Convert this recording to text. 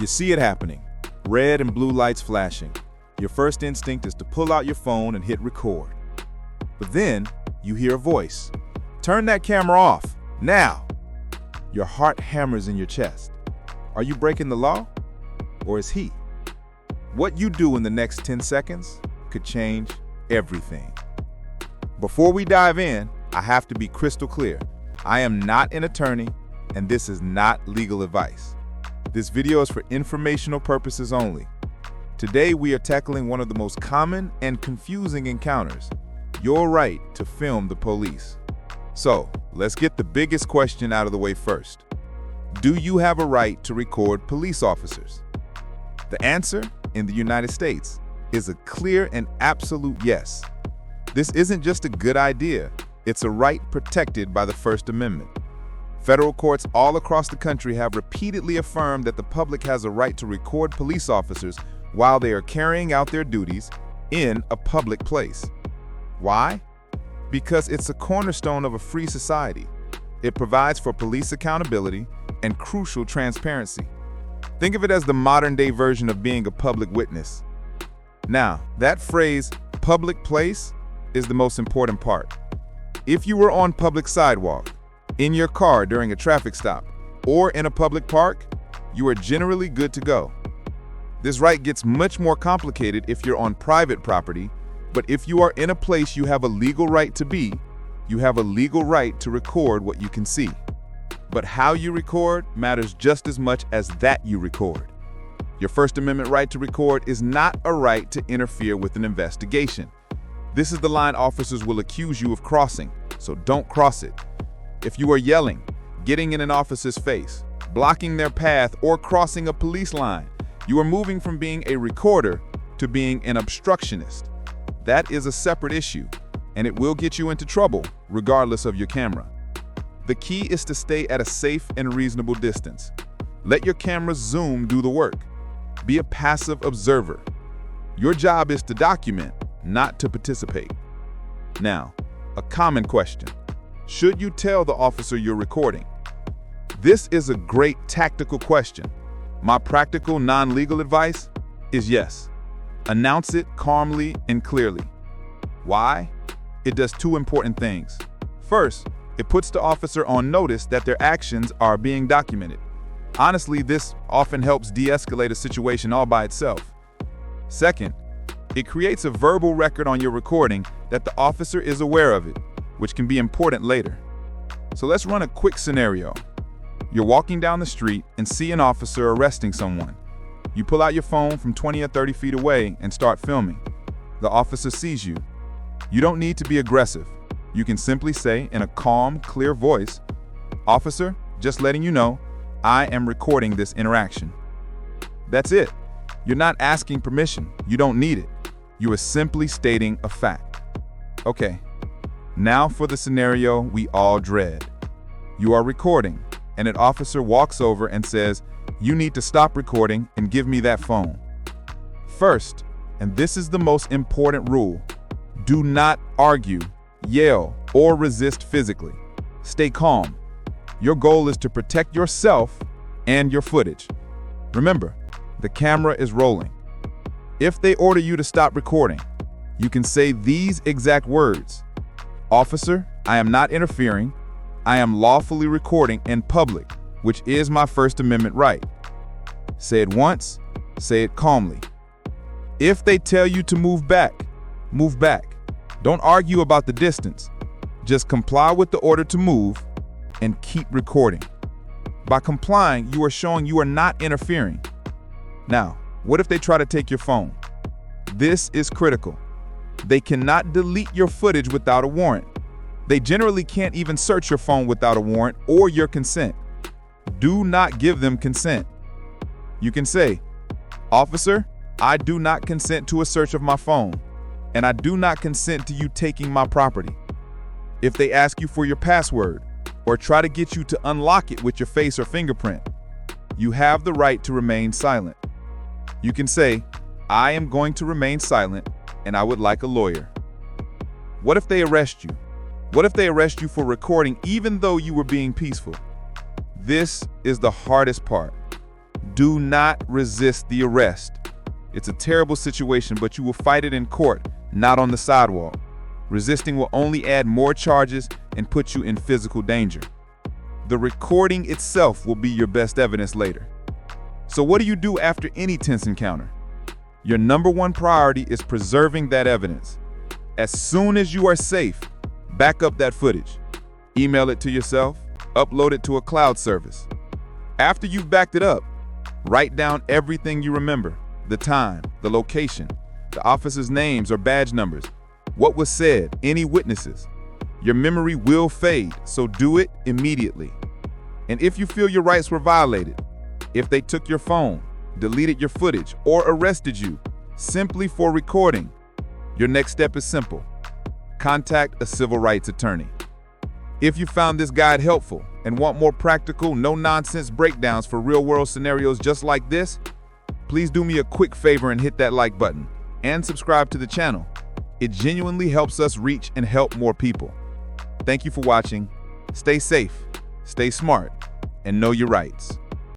You see it happening. Red and blue lights flashing. Your first instinct is to pull out your phone and hit record. But then you hear a voice. Turn that camera off, now! Your heart hammers in your chest. Are you breaking the law? Or is he? What you do in the next 10 seconds could change everything. Before we dive in, I have to be crystal clear. I am not an attorney, and this is not legal advice. This video is for informational purposes only. Today, we are tackling one of the most common and confusing encounters: your right to film the police. So, let's get the biggest question out of the way first. Do you have a right to record police officers? The answer, in the United States, is a clear and absolute yes. This isn't just a good idea, it's a right protected by the First Amendment. Federal courts all across the country have repeatedly affirmed that the public has a right to record police officers while they are carrying out their duties in a public place. Why? Because it's a cornerstone of a free society. It provides for police accountability and crucial transparency. Think of it as the modern-day version of being a public witness. Now, that phrase, public place, is the most important part. If you were on public sidewalk, in your car during a traffic stop, or in a public park, you are generally good to go. This right gets much more complicated if you're on private property, but if you are in a place you have a legal right to be, you have a legal right to record what you can see. But how you record matters just as much as that you record. Your First Amendment right to record is not a right to interfere with an investigation. This is the line officers will accuse you of crossing, so don't cross it. If you are yelling, getting in an officer's face, blocking their path, or crossing a police line, you are moving from being a recorder to being an obstructionist. That is a separate issue, and it will get you into trouble regardless of your camera. The key is to stay at a safe and reasonable distance. Let your camera's zoom do the work. Be a passive observer. Your job is to document, not to participate. Now, a common question. Should you tell the officer you're recording? This is a great tactical question. My practical, non-legal advice is yes. Announce it calmly and clearly. Why? It does two important things. First, it puts the officer on notice that their actions are being documented. Honestly, this often helps de-escalate a situation all by itself. Second, it creates a verbal record on your recording that the officer is aware of it, which can be important later. So let's run a quick scenario. You're walking down the street and see an officer arresting someone. You pull out your phone from 20 or 30 feet away and start filming. The officer sees you. You don't need to be aggressive. You can simply say in a calm, clear voice, "Officer, just letting you know, I am recording this interaction." That's it. You're not asking permission. You don't need it. You are simply stating a fact. Okay, now for the scenario we all dread. You are recording, and an officer walks over and says, "You need to stop recording and give me that phone." First, and this is the most important rule, do not argue, yell, or resist physically. Stay calm. Your goal is to protect yourself and your footage. Remember, the camera is rolling. If they order you to stop recording, you can say these exact words: "Officer, I am not interfering. I am lawfully recording in public, which is my First Amendment right." Say it once, say it calmly. If they tell you to move back, move back. Don't argue about the distance. Just comply with the order to move and keep recording. By complying, you are showing you are not interfering. Now, what if they try to take your phone? This is critical. They cannot delete your footage without a warrant. They generally can't even search your phone without a warrant or your consent. Do not give them consent. You can say, "Officer, I do not consent to a search of my phone, and I do not consent to you taking my property." If they ask you for your password or try to get you to unlock it with your face or fingerprint, you have the right to remain silent. You can say, "I am going to remain silent, and I would like a lawyer." What if they arrest you? What if they arrest you for recording even though you were being peaceful? This is the hardest part. Do not resist the arrest. It's a terrible situation, but you will fight it in court, not on the sidewalk. Resisting will only add more charges and put you in physical danger. The recording itself will be your best evidence later. So what do you do after any tense encounter? Your number one priority is preserving that evidence. As soon as you are safe, back up that footage. Email it to yourself, upload it to a cloud service. After you've backed it up, write down everything you remember: the time, the location, the officers' names or badge numbers, what was said, any witnesses. Your memory will fade, so do it immediately. And if you feel your rights were violated, if they took your phone, deleted your footage, or arrested you simply for recording, your next step is simple: contact a civil rights attorney. If you found this guide helpful and want more practical, no-nonsense breakdowns for real-world scenarios just like this, please do me a quick favor and hit that like button and subscribe to the channel. It genuinely helps us reach and help more people. Thank you for watching. Stay safe, stay smart, and know your rights.